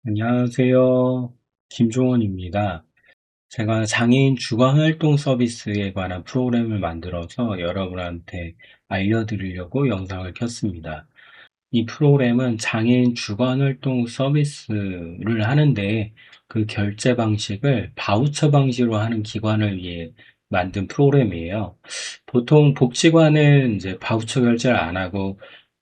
안녕하세요. 김종원입니다. 제가 장애인 주간활동 서비스에 관한 프로그램을 만들어서 여러분한테 알려드리려고 영상을 켰습니다. 이 프로그램은 장애인 주간활동 서비스를 하는데 그 결제 방식을 바우처 방식으로 하는 기관을 위해 만든 프로그램이에요. 보통 복지관은 이제 바우처 결제를 안 하고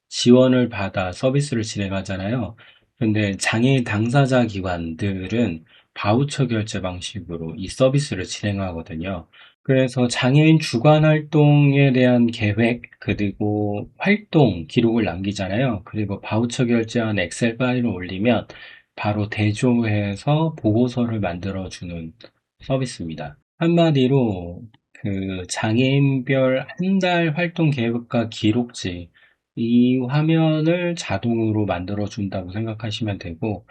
지원을 받아 서비스를 진행하잖아요. 근데 장애인 당사자 기관들은 바우처 결제 방식으로 이 서비스를 진행하거든요. 그래서 장애인 주간 활동에 대한 계획, 그리고 활동 기록을 남기잖아요. 그리고 바우처 결제한 엑셀 파일을 올리면 바로 대조해서 보고서를 만들어주는 서비스입니다. 한마디로 그 장애인별 한 달 활동 계획과 기록지, 이 화면을 자동으로 만들어준다고 생각하시면 되고,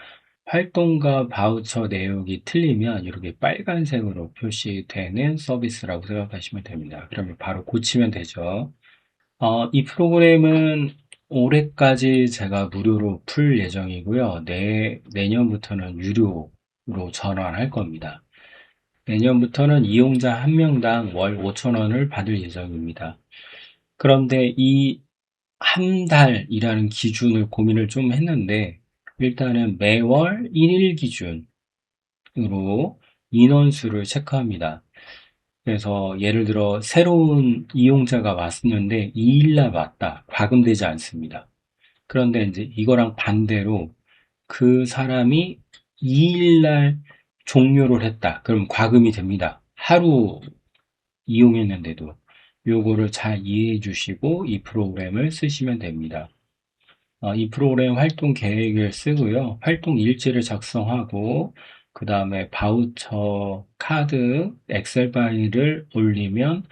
활동과 바우처 내역이 틀리면 이렇게 빨간색으로 표시되는 서비스라고 생각하시면 됩니다. 그러면 바로 고치면 되죠. 이 프로그램은 올해까지 제가 무료로 풀 예정이고요. 내년부터는 유료로 전환할 겁니다. 내년부터는 이용자 한 명당 월 5,000원을 받을 예정입니다. 그런데 이 한 달이라는 기준을 고민을 좀 했는데, 일단은 매월 1일 기준으로 인원수를 체크합니다. 그래서 예를 들어 새로운 이용자가 왔는데 2일날 왔다. 과금되지 않습니다. 그런데 이제 이거랑 반대로 그 사람이 2일날 종료를 했다. 그럼 과금이 됩니다. 하루 이용했는데도. 요거를 잘 이해해 주시고 이 프로그램을 쓰시면 됩니다. 이 프로그램 활동 계획을 쓰고요. 활동 일지를 작성하고, 그 다음에 바우처, 카드, 엑셀 파일을 올리면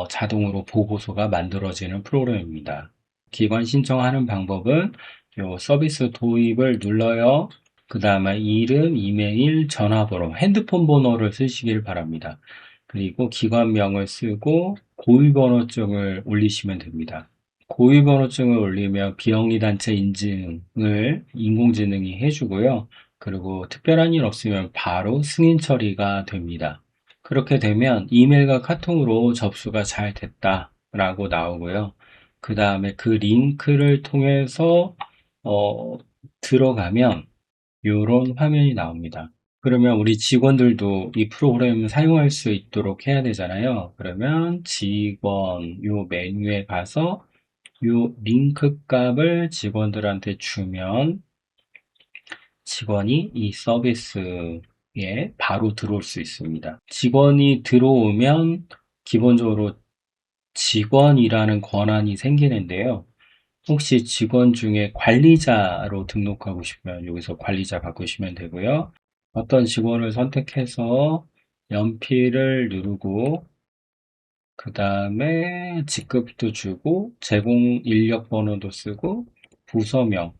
자동으로 보고서가 만들어지는 프로그램입니다. 기관 신청하는 방법은 요 서비스 도입을 눌러요. 그 다음에 이름, 이메일, 전화번호, 핸드폰 번호를 쓰시길 바랍니다. 그리고 기관명을 쓰고 고유번호증을 올리시면 됩니다. 고유번호증을 올리면 비영리 단체 인증을 인공지능이 해주고요. 그리고 특별한 일 없으면 바로 승인 처리가 됩니다. 그렇게 되면 이메일과 카톡으로 접수가 잘 됐다라고 나오고요. 그 다음에 그 링크를 통해서 어, 들어가면 이런 화면이 나옵니다. 그러면 우리 직원들도 이 프로그램을 사용할 수 있도록 해야 되잖아요. 그러면 직원 요 메뉴에 가서 요 링크 값을 직원들한테 주면 직원이 이 서비스에 바로 들어올 수 있습니다. 직원이 들어오면 기본적으로 직원이라는 권한이 생기는데요. 혹시 직원 중에 관리자로 등록하고 싶으면 여기서 관리자 바꾸시면 되고요. 어떤 직원을 선택해서 연필을 누르고 그 다음에 직급도 주고 제공 인력 번호도 쓰고 부서명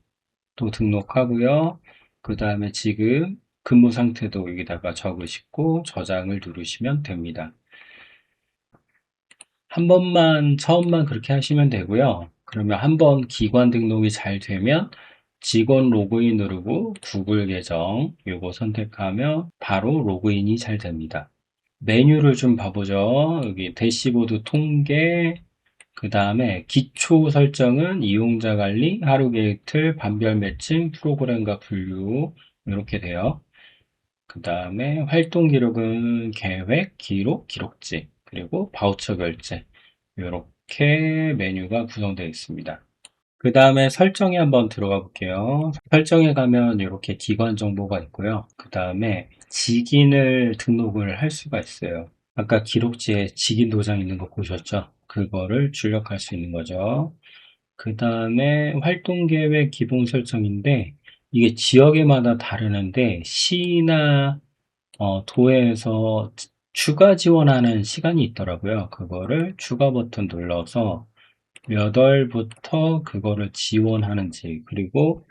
또 등록하고요. 그 다음에 지금 근무 상태도 여기다가 적으시고 저장을 누르시면 됩니다. 한 번만, 처음만 그렇게 하시면 되고요. 그러면 한 번 기관 등록이 잘 되면 직원 로그인 누르고 구글 계정 요거 선택하면 바로 로그인이 잘 됩니다. 메뉴를 좀 봐보죠. 여기 대시보드 통계, 그 다음에 기초 설정은 이용자 관리, 하루 계획 틀, 반별 매칭, 프로그램과 분류 이렇게 돼요. 그 다음에 활동 기록은 계획, 기록, 기록지, 그리고 바우처 결제 이렇게 메뉴가 구성되어 있습니다. 그 다음에 설정에 한번 들어가 볼게요. 설정에 가면 이렇게 기관 정보가 있고요. 그 다음에 직인을 등록을 할 수가 있어요. 아까 기록지에 직인 도장 있는 거 보셨죠? 그거를 출력할 수 있는 거죠. 그 다음에 활동계획 기본 설정인데 이게 지역에마다 다르는데 시나 도에서 추가 지원하는 시간이 있더라고요. 그거를 추가 버튼 눌러서 몇 월부터 그거를 지원하는지 그리고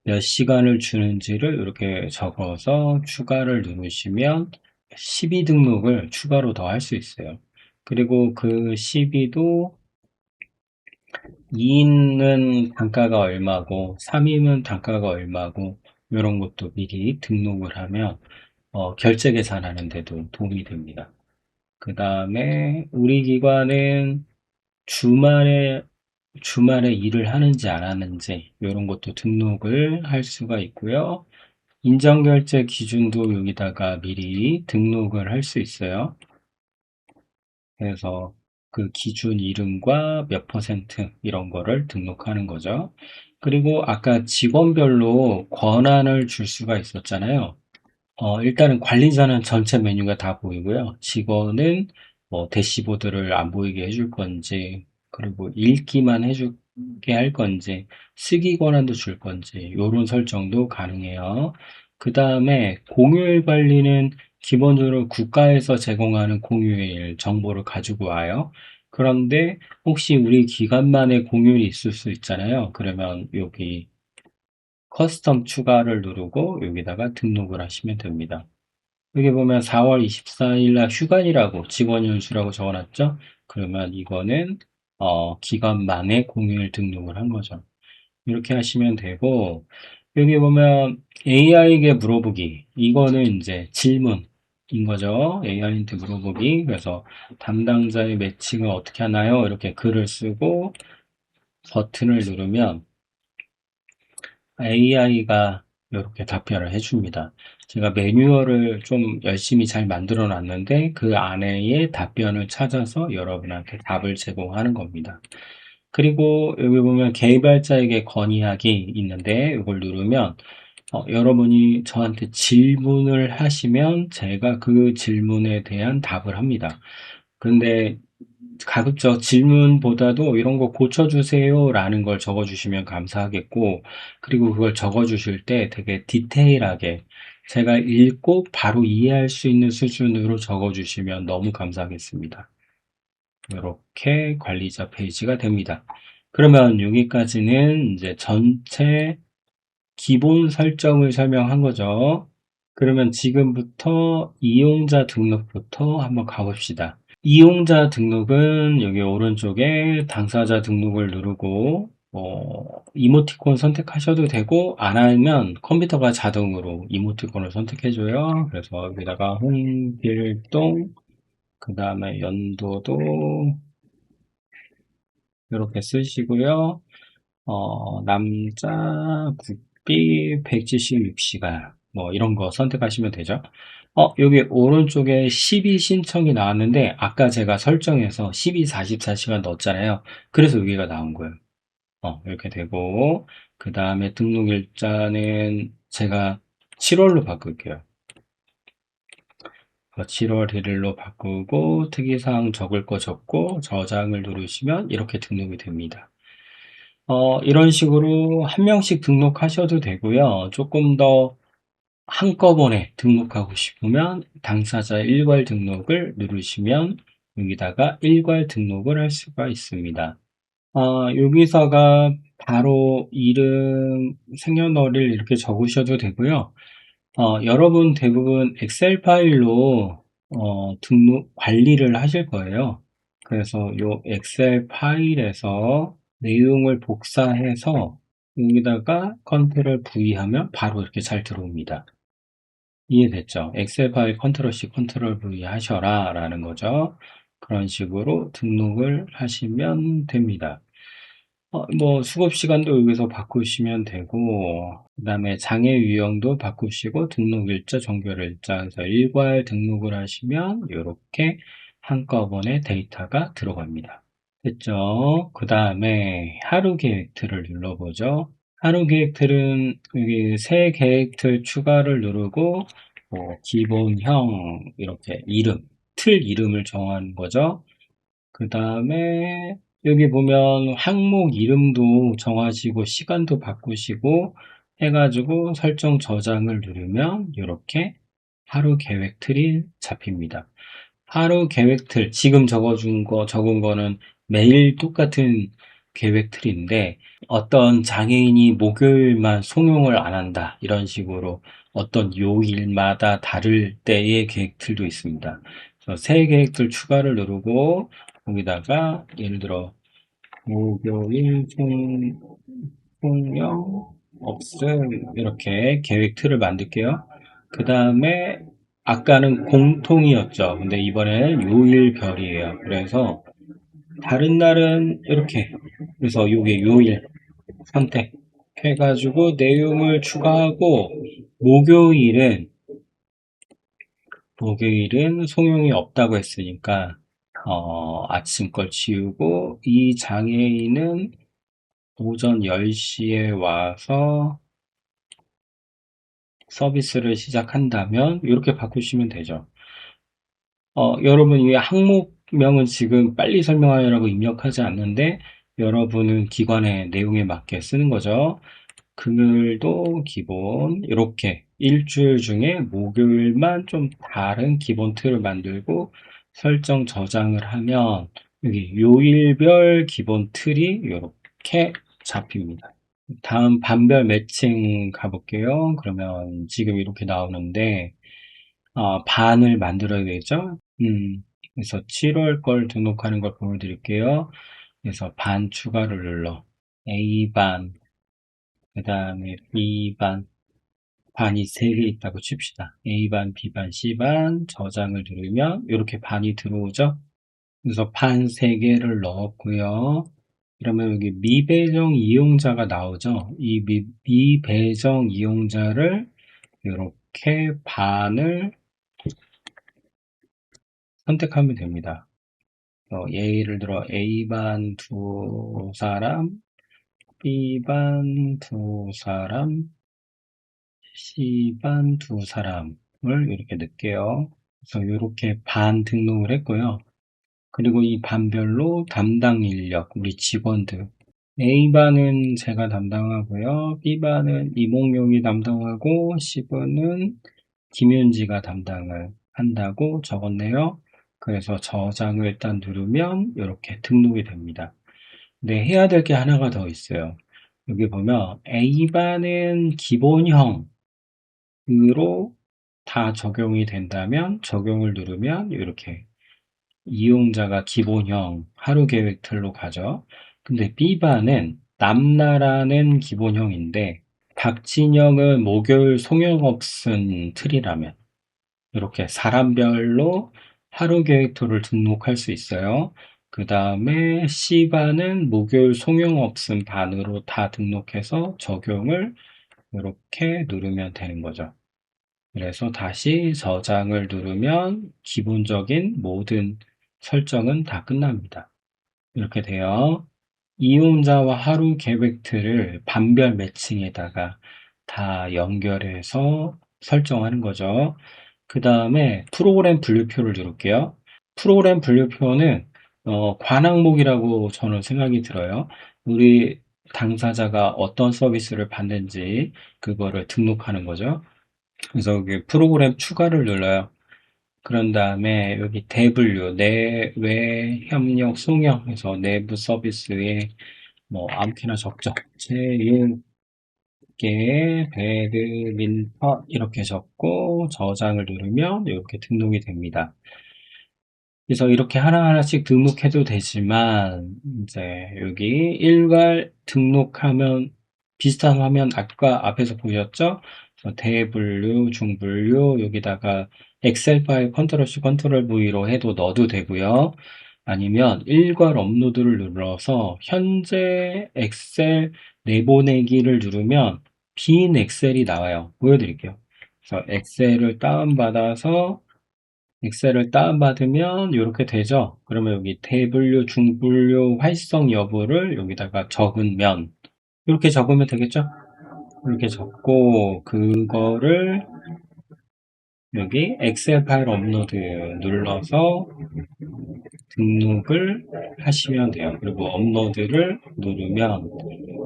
몇 시간을 주는지를 이렇게 적어서 추가를 누르시면 12 등록을 추가로 더 할 수 있어요. 그리고 그 12도 2인은 단가가 얼마고 3인은 단가가 얼마고 이런 것도 미리 등록을 하면 결제 계산하는 데도 도움이 됩니다. 그 다음에 우리 기관은 주말에 주말에 일을 하는지 안 하는지 이런 것도 등록을 할 수가 있고요. 인정결제 기준도 여기다가 미리 등록을 할 수 있어요. 그래서 그 기준 이름과 몇 퍼센트 이런 거를 등록하는 거죠. 그리고 아까 직원별로 권한을 줄 수가 있었잖아요. 일단은 관리자는 전체 메뉴가 다 보이고요. 직원은 뭐 대시보드를 안 보이게 해줄 건지, 그리고 읽기만 해주게 할 건지, 쓰기 권한도 줄 건지, 이런 설정도 가능해요. 그 다음에 공휴일 관리는 기본적으로 국가에서 제공하는 공휴일 정보를 가지고 와요. 그런데 혹시 우리 기관만의 공휴일이 있을 수 있잖아요. 그러면 여기 커스텀 추가를 누르고 여기다가 등록을 하시면 됩니다. 여기 보면 4월 24일 날 휴관이라고 직원 연수라고 적어놨죠? 그러면 이거는 기관만의 공휴일 등록을 한 거죠. 이렇게 하시면 되고 여기 보면 AI에게 물어보기 이거는 이제 질문인 거죠. AI한테 물어보기 그래서 담당자의 매칭을 어떻게 하나요? 이렇게 글을 쓰고 버튼을 누르면 AI가 이렇게 답변을 해줍니다. 제가 매뉴얼을 좀 열심히 잘 만들어 놨는데 그 안에의 답변을 찾아서 여러분한테 답을 제공하는 겁니다. 그리고 여기 보면 개발자에게 건의하기 있는데 이걸 누르면 여러분이 저한테 질문을 하시면 제가 그 질문에 대한 답을 합니다. 근데 가급적 질문보다도 이런 거 고쳐주세요 라는 걸 적어주시면 감사하겠고, 그리고 그걸 적어주실 때 되게 디테일하게 제가 읽고 바로 이해할 수 있는 수준으로 적어주시면 너무 감사하겠습니다. 이렇게 관리자 페이지가 됩니다. 그러면 여기까지는 이제 전체 기본 설정을 설명한 거죠. 그러면 지금부터 이용자 등록부터 한번 가봅시다. 이용자 등록은 여기 오른쪽에 당사자 등록을 누르고 이모티콘 선택하셔도 되고 안 하면 컴퓨터가 자동으로 이모티콘을 선택해줘요. 그래서 여기다가 홍길동 그 다음에 연도도 이렇게 쓰시고요. 남자 국비 176시간 뭐 이런 거 선택하시면 되죠. 여기 오른쪽에 12 신청이 나왔는데 아까 제가 설정해서 12, 44시간 넣었잖아요. 그래서 여기가 나온 거예요. 이렇게 되고 그 다음에 등록 일자는 제가 7월로 바꿀게요. 7월 1일로 바꾸고 특이사항 적을 거 적고 저장을 누르시면 이렇게 등록이 됩니다. 이런 식으로 한 명씩 등록하셔도 되고요. 조금 더 한꺼번에 등록하고 싶으면 당사자 일괄 등록을 누르시면 여기다가 일괄 등록을 할 수가 있습니다. 여기서가 바로 이름, 생년월일 이렇게 적으셔도 되고요. 여러분 대부분 엑셀 파일로 등록 관리를 하실 거예요. 그래서 이 엑셀 파일에서 내용을 복사해서 여기다가 컨트롤 V 하면 바로 이렇게 잘 들어옵니다. 이해됐죠? 엑셀 파일 컨트롤 C, 컨트롤 V 하셔라 라는 거죠. 그런 식으로 등록을 하시면 됩니다. 뭐 수급 시간도 여기서 바꾸시면 되고 그 다음에 장애 유형도 바꾸시고 등록 일자, 종결 일자에서 일괄 등록을 하시면 이렇게 한꺼번에 데이터가 들어갑니다. 됐죠? 그 다음에 하루 계획틀을 눌러보죠. 하루 계획틀은 여기 새 계획틀 추가를 누르고 기본형 이렇게 이름, 틀 이름을 정하는 거죠. 그 다음에 여기 보면 항목 이름도 정하시고 시간도 바꾸시고 해가지고 설정 저장을 누르면 이렇게 하루 계획 틀이 잡힙니다. 하루 계획 틀, 지금 적은 거는 매일 똑같은 계획 틀인데 어떤 장애인이 목요일만 송용을 안 한다. 이런 식으로 어떤 요일마다 다를 때의 계획 틀도 있습니다. 그래서 새 계획들 추가를 누르고 거기다가 예를 들어 목요일 송영 없음 이렇게 계획 틀을 만들게요. 그 다음에 아까는 공통이었죠. 근데 이번에는 요일별이에요. 그래서 다른 날은 이렇게 그래서 요게 요일 선택해가지고 내용을 추가하고 목요일은 목요일은 송용이 없다고 했으니까 아침 걸 지우고 이 장애인은 오전 10시에 와서 서비스를 시작한다면 이렇게 바꾸시면 되죠. 여러분 이 항목명은 지금 빨리 설명하려고 입력하지 않는데 여러분은 기관의 내용에 맞게 쓰는 거죠. 금요일도 기본 이렇게 일주일 중에 목요일만 좀 다른 기본 틀을 만들고 설정 저장을 하면 여기 요일별 기본 틀이 이렇게 잡힙니다. 다음 반별 매칭 가볼게요. 그러면 지금 이렇게 나오는데 반을 만들어야 되죠. 그래서 7월 걸 등록하는 걸 보여드릴게요. 그래서 반 추가를 눌러 A반, 그 다음에 B반, 반이 3개 있다고 칩시다. A반, B반, C반 저장을 누르면 이렇게 반이 들어오죠. 그래서 반 3개를 넣었고요. 그러면 여기 미배정 이용자가 나오죠. 이 미배정 이용자를 이렇게 반을 선택하면 됩니다. 예를 들어 A반 2사람, B반 2사람, C반 2사람을 이렇게 넣을게요. 그래서 이렇게 반 등록을 했고요. 그리고 이 반별로 담당 인력, 우리 직원들. A반은 제가 담당하고요. B반은 이몽룡이 담당하고 C반은 김윤지가 담당을 한다고 적었네요. 그래서 저장을 일단 누르면 이렇게 등록이 됩니다. 근데 해야 될 게 하나가 더 있어요. 여기 보면 A반은 기본형으로 다 적용이 된다면 적용을 누르면 이렇게 이용자가 기본형 하루 계획 틀로 가죠. 근데 B반은 남나라는 기본형인데 박진영은 목요일 송영업쓴 틀이라면 이렇게 사람별로 하루 계획표를 등록할 수 있어요. 그 다음에 C반은 목요일 송영없음 반으로 다 등록해서 적용을 이렇게 누르면 되는 거죠. 그래서 다시 저장을 누르면 기본적인 모든 설정은 다 끝납니다. 이렇게 돼요. 이용자와 하루 계획틀을 반별 매칭에다가 다 연결해서 설정하는 거죠. 그 다음에 프로그램 분류표를 누를게요. 프로그램 분류표는 관항목이라고 저는 생각이 들어요. 우리 당사자가 어떤 서비스를 받는지 그거를 등록하는 거죠. 그래서 여기 프로그램 추가를 눌러요. 그런 다음에 여기 대분류, 내외 협력 송영해서 내부 서비스에 뭐 아무렇게나 적죠. 체육, 계, 배드민턴 이렇게 적고 저장을 누르면 이렇게 등록이 됩니다. 그래서 이렇게 하나하나씩 등록해도 되지만 이제 여기 일괄 등록하면 비슷한 화면 아까 앞에서 보셨죠? 그래서 대분류, 중분류 여기다가 엑셀 파일 컨트롤 C 컨트롤 V로 해도 넣어도 되고요. 아니면 일괄 업로드를 눌러서 현재 엑셀 내보내기를 누르면 빈 엑셀이 나와요. 보여드릴게요. 그래서 엑셀을 다운받으면 이렇게 되죠. 그러면 여기 대분류, 중분류, 활성 여부를 여기다가 적으면 이렇게 적으면 되겠죠? 이렇게 적고 그거를 여기 엑셀 파일 업로드 눌러서 등록을 하시면 돼요. 그리고 업로드를 누르면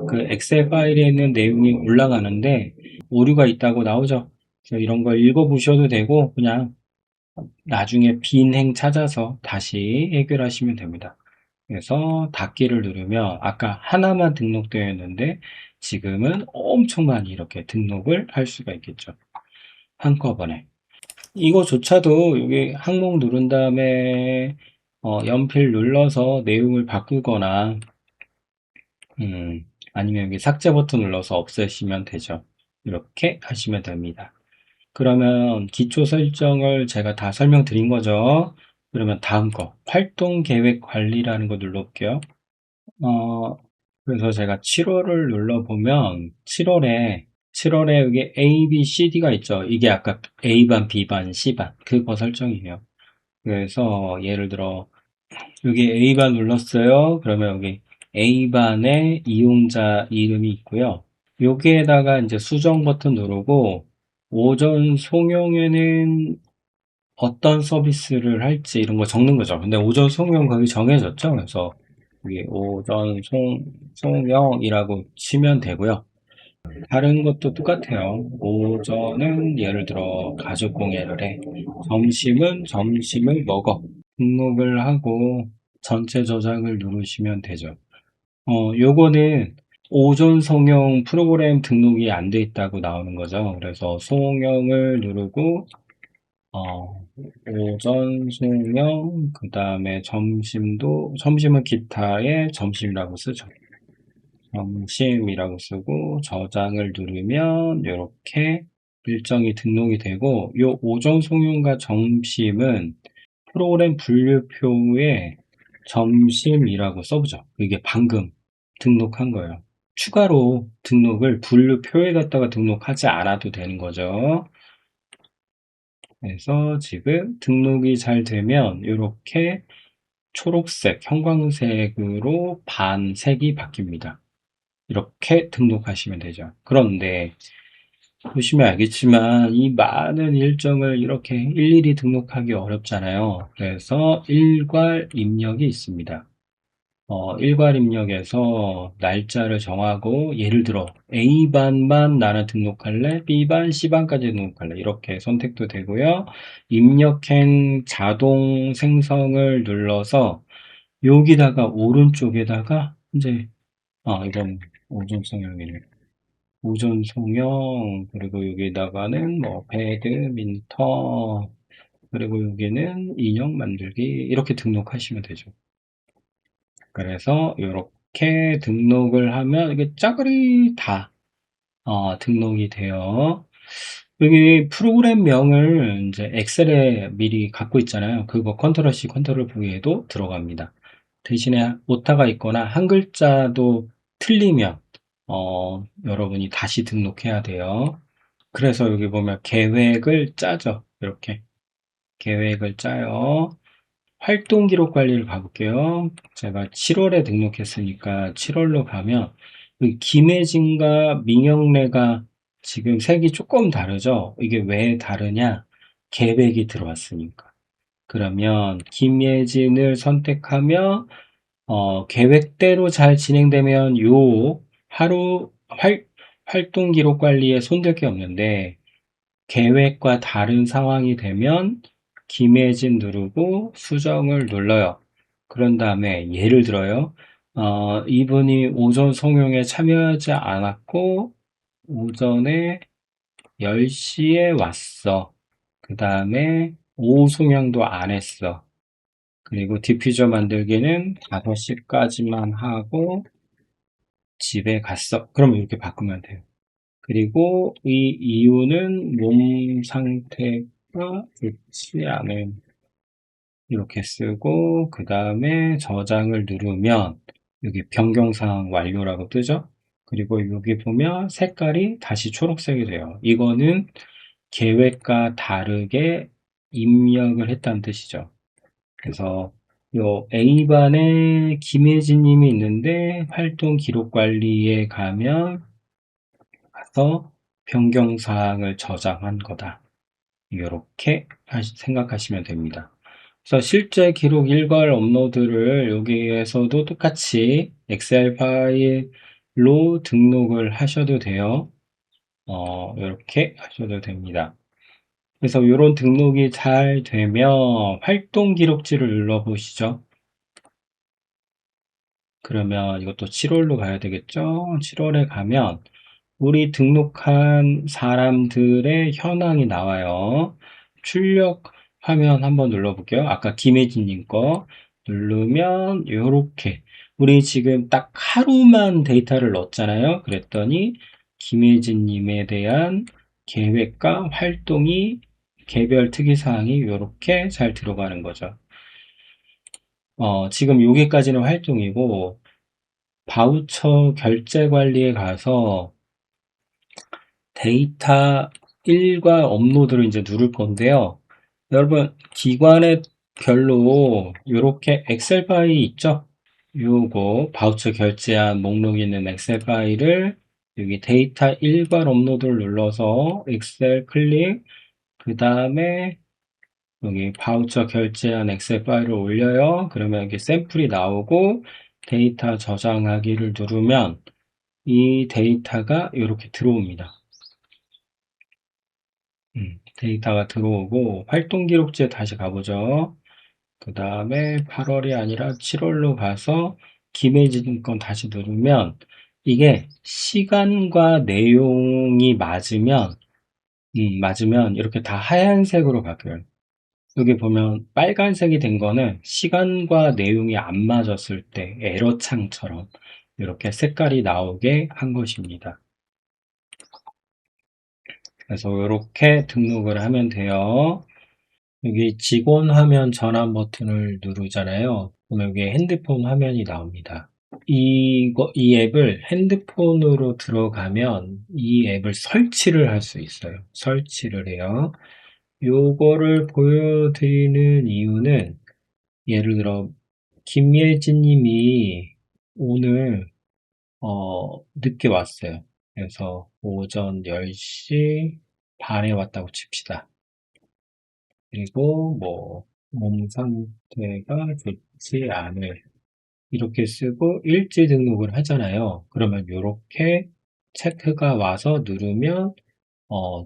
그 엑셀 파일에 있는 내용이 올라가는데 오류가 있다고 나오죠. 그래서 이런 걸 읽어보셔도 되고 그냥 나중에 빈행 찾아서 다시 해결하시면 됩니다. 그래서 닫기를 누르면 아까 하나만 등록되어 있는데 지금은 엄청 많이 이렇게 등록을 할 수가 있겠죠. 한꺼번에. 이거조차도 여기 항목 누른 다음에 연필 눌러서 내용을 바꾸거나 아니면 여기 삭제 버튼 눌러서 없애시면 되죠. 이렇게 하시면 됩니다. 그러면 기초 설정을 제가 다 설명드린 거죠. 그러면 다음 거, 활동 계획 관리라는 거 눌러볼게요. 어, 그래서 제가 7월을 눌러보면 7월에 여기 A, B, C, D가 있죠. 이게 아까 A반, B반, C반 그거 설정이에요. 그래서 예를 들어 여기 A반 눌렀어요. 그러면 여기 A반에 이용자 이름이 있고요. 여기에다가 이제 수정 버튼 누르고 오전 송용에는 어떤 서비스를 할지 이런 거 적는 거죠. 근데 오전 송용 거기 정해졌죠. 그래서 여기 오전 송영이라고 치면 되고요. 다른 것도 똑같아요. 오전은 예를 들어 가족 공예를 해. 점심은 점심을 먹어. 등록을 하고 전체 저장을 누르시면 되죠. 요거는 오전 송영 프로그램 등록이 안 돼 있다고 나오는 거죠. 그래서 송영을 누르고 오전 송영 그 다음에 점심은 기타의 점심이라고 쓰죠. 점심이라고 쓰고 저장을 누르면 이렇게 일정이 등록이 되고 요 오전 송영과 점심은 프로그램 분류표에 점심이라고 써보죠. 이게 방금 등록한 거예요. 추가로 등록을 분류표에 갖다가 등록하지 않아도 되는 거죠. 그래서 지금 등록이 잘 되면 이렇게 초록색, 형광색으로 반색이 바뀝니다. 이렇게 등록하시면 되죠. 그런데 보시면 알겠지만 이 많은 일정을 이렇게 일일이 등록하기 어렵잖아요. 그래서 일괄 입력이 있습니다. 일괄 입력에서 날짜를 정하고 예를 들어 A반만 나는 등록할래, B반, C반까지 등록할래 이렇게 선택도 되고요. 입력행 자동 생성을 눌러서 여기다가 오른쪽에다가 이제 이건 오전 성형이네. 오전 성형 그리고 여기다가는 뭐 배드민턴 그리고 여기는 인형 만들기 이렇게 등록하시면 되죠. 그래서 이렇게 등록을 하면 이게 짜그리 다 등록이 돼요. 여기 프로그램명을 이제 엑셀에 미리 갖고 있잖아요. 그거 컨트롤 C, 컨트롤 V에도 들어갑니다. 대신에 오타가 있거나 한 글자도 틀리면 여러분이 다시 등록해야 돼요. 그래서 여기 보면 계획을 짜죠. 이렇게 계획을 짜요. 활동 기록 관리를 가볼게요. 제가 7월에 등록했으니까 7월로 가면 김혜진과 민영래가 지금 색이 조금 다르죠? 이게 왜 다르냐? 계획이 들어왔으니까. 그러면 김예진을 선택하며 계획대로 잘 진행되면 요 하루 활동 기록 관리에 손댈 게 없는데 계획과 다른 상황이 되면 김혜진 누르고 수정을 눌러요. 그런 다음에 예를 들어요. 이분이 오전 성용에 참여하지 않았고 오전에 10시에 왔어. 그 다음에 오후 송영도 안 했어. 그리고 디퓨저 만들기는 5시까지만 하고 집에 갔어. 그럼 이렇게 바꾸면 돼요. 그리고 이 이유는 몸 상태가 좋지 않은 이렇게 쓰고 그 다음에 저장을 누르면 여기 변경사항 완료라고 뜨죠. 그리고 여기 보면 색깔이 다시 초록색이 돼요. 이거는 계획과 다르게 입력을 했다는 뜻이죠. 그래서 요 A반에 김혜진 님이 있는데 활동 기록 관리에 가서 변경사항을 저장한 거다. 이렇게 생각하시면 됩니다. 그래서 실제 기록 일괄 업로드를 여기에서도 똑같이 엑셀 파일로 등록을 하셔도 돼요. 이렇게 하셔도 됩니다. 그래서 이런 등록이 잘 되면 활동 기록지를 눌러보시죠. 그러면 이것도 7월로 가야 되겠죠? 7월에 가면 우리 등록한 사람들의 현황이 나와요. 출력 화면 한번 눌러볼게요. 아까 김혜진님 거 누르면 이렇게 우리 지금 딱 하루만 데이터를 넣었잖아요. 그랬더니 김혜진님에 대한 계획과 활동이 개별 특이사항이 이렇게 잘 들어가는 거죠. 지금 여기까지는 활동이고 바우처 결제 관리에 가서 데이터 1과 업로드를 이제 누를 건데요. 여러분, 기관의 별로 이렇게 엑셀 파일이 있죠? 요거 바우처 결제한 목록이 있는 엑셀 파일을 여기 데이터 1과 업로드를 눌러서 엑셀 클릭, 그 다음에 여기 바우처 결제한 엑셀 파일을 올려요. 그러면 여기 샘플이 나오고 데이터 저장하기를 누르면 이 데이터가 이렇게 들어옵니다. 데이터가 들어오고 활동 기록지에 다시 가보죠. 그 다음에 8월이 아니라 7월로 가서 김혜진 건 다시 누르면 이게 시간과 내용이 맞으면 이렇게 다 하얀색으로 바뀌어요. 여기 보면 빨간색이 된 거는 시간과 내용이 안 맞았을 때 에러창처럼 이렇게 색깔이 나오게 한 것입니다. 그래서 이렇게 등록을 하면 돼요. 여기 직원 화면 전환 버튼을 누르잖아요. 그럼 여기 핸드폰 화면이 나옵니다. 이 앱을 핸드폰으로 들어가면 이 앱을 설치를 할 수 있어요. 설치를 해요. 요거를 보여드리는 이유는 예를 들어 김예진 님이 오늘 늦게 왔어요. 그래서 오전 10시 반에 왔다고 칩시다. 그리고 뭐 몸 상태가 좋지 않을 이렇게 쓰고 일지 등록을 하잖아요. 그러면 이렇게 체크가 와서 누르면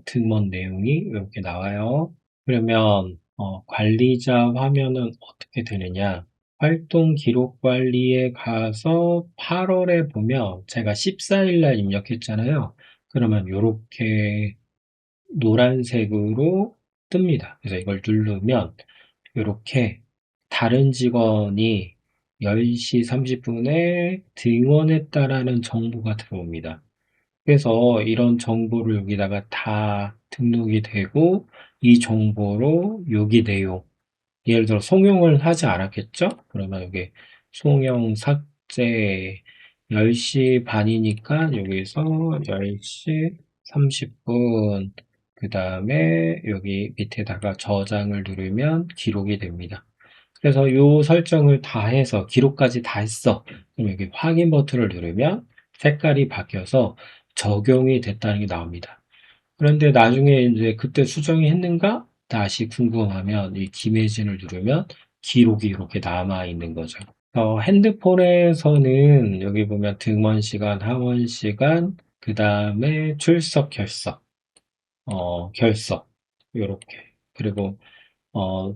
등본 내용이 이렇게 나와요. 그러면 관리자 화면은 어떻게 되느냐? 활동 기록 관리에 가서 8월에 보면 제가 14일 날 입력했잖아요. 그러면 이렇게 노란색으로 뜹니다. 그래서 이걸 누르면 이렇게 다른 직원이 10시 30분에 등원했다라는 정보가 들어옵니다. 그래서 이런 정보를 여기다가 다 등록이 되고 이 정보로 여기 내용 예를 들어 송용을 하지 않았겠죠? 그러면 여기 송용 삭제 10시 반이니까 여기서 10시 30분 그 다음에 여기 밑에다가 저장을 누르면 기록이 됩니다. 그래서 이 설정을 다 해서 기록까지 다 했어. 그럼 여기 확인 버튼을 누르면 색깔이 바뀌어서 적용이 됐다는 게 나옵니다. 그런데 나중에 이제 그때 수정이 했는가? 다시 궁금하면 이 김혜진을 누르면 기록이 이렇게 남아 있는 거죠. 핸드폰에서는 여기 보면 등원 시간, 하원 시간, 그 다음에 출석 결석, 결석, 요렇게. 그리고,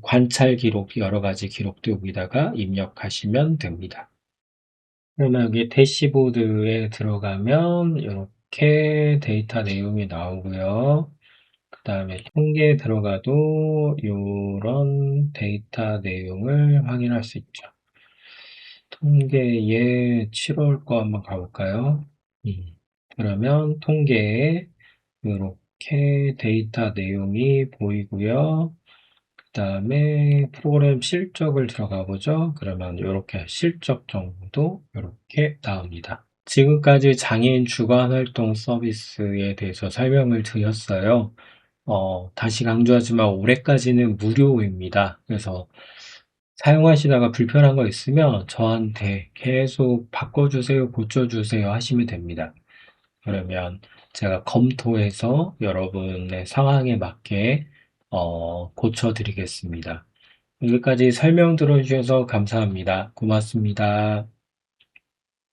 관찰 기록, 여러 가지 기록도 여기다가 입력하시면 됩니다. 그러면 여기 대시보드에 들어가면 이렇게 데이터 내용이 나오고요. 그 다음에 통계에 들어가도 이런 데이터 내용을 확인할 수 있죠. 통계에 7월 거 한번 가볼까요? 그러면 통계에 이렇게 데이터 내용이 보이고요. 그 다음에 프로그램 실적을 들어가 보죠. 그러면 이렇게 실적 정보도 이렇게 나옵니다. 지금까지 장애인 주간 활동 서비스에 대해서 설명을 드렸어요. 다시 강조하지만 올해까지는 무료입니다. 그래서 사용하시다가 불편한 거 있으면 저한테 계속 바꿔주세요, 고쳐주세요 하시면 됩니다. 그러면 제가 검토해서 여러분의 상황에 맞게 고쳐드리겠습니다. 여기까지 설명 들어주셔서 감사합니다. 고맙습니다.